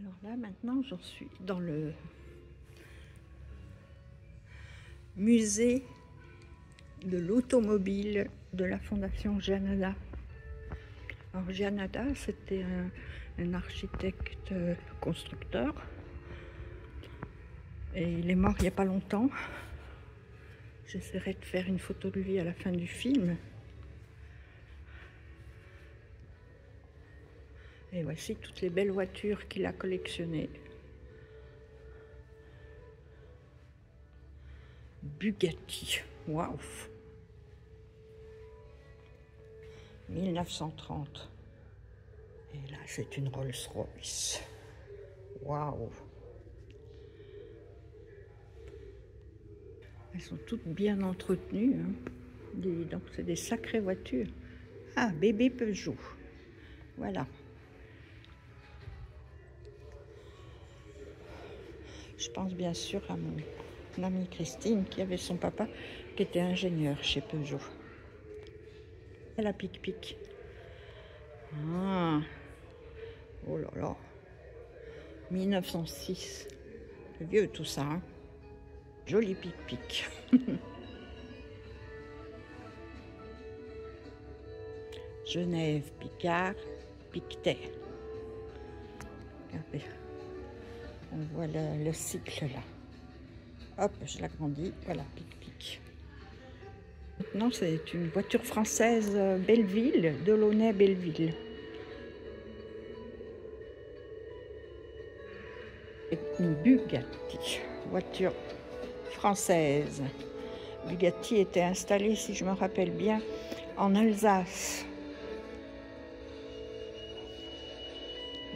Alors là, maintenant, j'en suis dans le musée de l'automobile de la Fondation Janada. Alors Janada, c'était un architecte constructeur et il est mort il n'y a pas longtemps. J'essaierai de faire une photo de lui à la fin du film. Et voici toutes les belles voitures qu'il a collectionnées. Bugatti, waouh, 1930. Et là, c'est une Rolls-Royce. Waouh. Elles sont toutes bien entretenues, hein. Donc, c'est des sacrées voitures. Ah, bébé Peugeot. Voilà. Je pense bien sûr à mon amie Christine qui avait son papa qui était ingénieur chez Peugeot. Et la pic-pic. Ah. Oh là là. 1906. C'est vieux tout ça, hein. Joli pic-pic. Genève, Picard, Pictet. Regardez. On voit le cycle là. Hop, je l'agrandis. Voilà, pic-pic. Maintenant, c'est une voiture française Belleville, Delaunay-Belleville. Une Bugatti, voiture française. Bugatti était installée, si je me rappelle bien, en Alsace.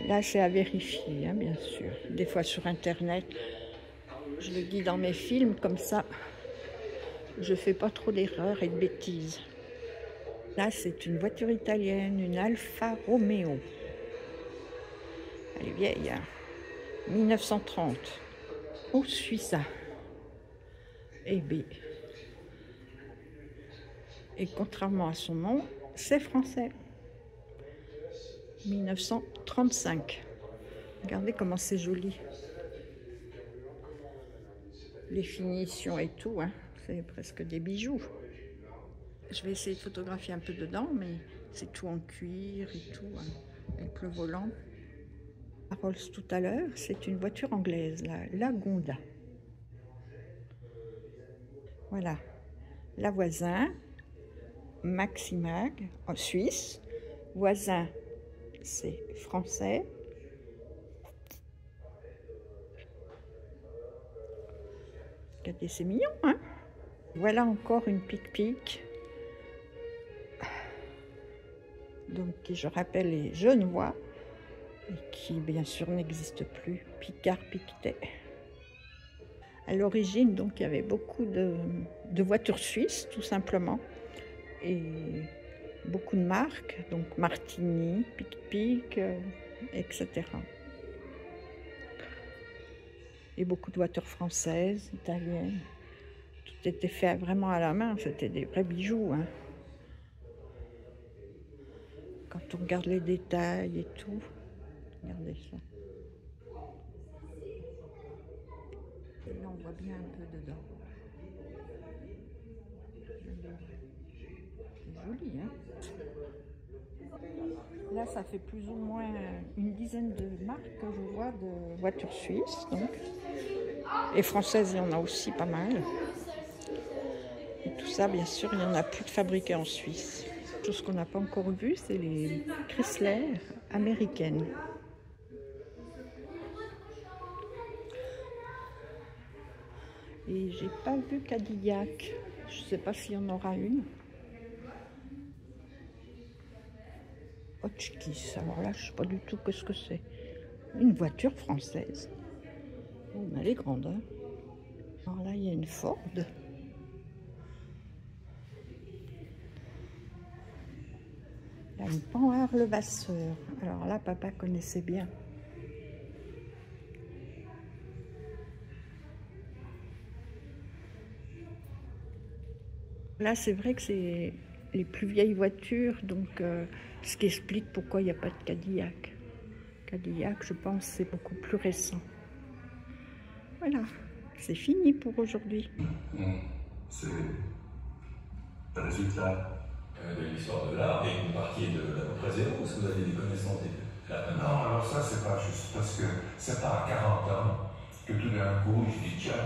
Là, c'est à vérifier, hein, bien sûr. Des fois sur Internet, je le dis dans mes films, comme ça, je fais pas trop d'erreurs et de bêtises. Là, c'est une voiture italienne, une Alfa Romeo. Elle est vieille, hein. 1930. Où suis ça? Eh bien. Et contrairement à son nom, c'est français. 1935. Regardez comment c'est joli. Les finitions et tout, hein, c'est presque des bijoux. Je vais essayer de photographier un peu dedans, mais c'est tout en cuir et tout, hein, avec le volant. La Rolls tout à l'heure, c'est une voiture anglaise, la Lagonda. Voilà, la Voisin, Maximag, en Suisse. Voisin, c'est français. Regardez, c'est mignon, hein? Voilà encore une pic-pic. Donc, qui, je rappelle, est genevois et qui, bien sûr, n'existe plus. Picard-Pictet. À l'origine, donc, il y avait beaucoup de voitures suisses, tout simplement, et beaucoup de marques, donc Martini, Pic-Pic, etc. Et beaucoup de voitures françaises, italiennes. Tout était fait vraiment à la main, c'était des vrais bijoux, hein. Quand on regarde les détails et tout, regardez ça. Et là, on voit bien un peu dedans. C'est joli, hein? Là, ça fait plus ou moins une dizaine de marques que je vois de voitures suisses, donc. Et françaises, il y en a aussi pas mal. Et tout ça, bien sûr, il n'y en a plus de fabriqués en Suisse. Tout ce qu'on n'a pas encore vu, c'est les Chrysler américaines. Et j'ai pas vu Cadillac. Je sais pas s'il y en aura une. Hotchkiss. Alors là, je sais pas du tout ce que c'est. Une voiture française. Oh, mais elle est grande, hein. Alors là, il y a une Ford. Il y a une Panhard Levasseur. Alors là, papa connaissait bien. Là, c'est vrai que c'est les plus vieilles voitures, donc ce qui explique pourquoi il n'y a pas de Cadillac. Cadillac, je pense, c'est beaucoup plus récent. Voilà, c'est fini pour aujourd'hui. C'est le résultat de l'histoire de l'art, et vous partiez d'à peu près zéro, parce que vous aviez des connaissances de la Non, alors ça, c'est pas juste, parce que c'est pas à 40 ans que tout d'un coup, je dis, tiens,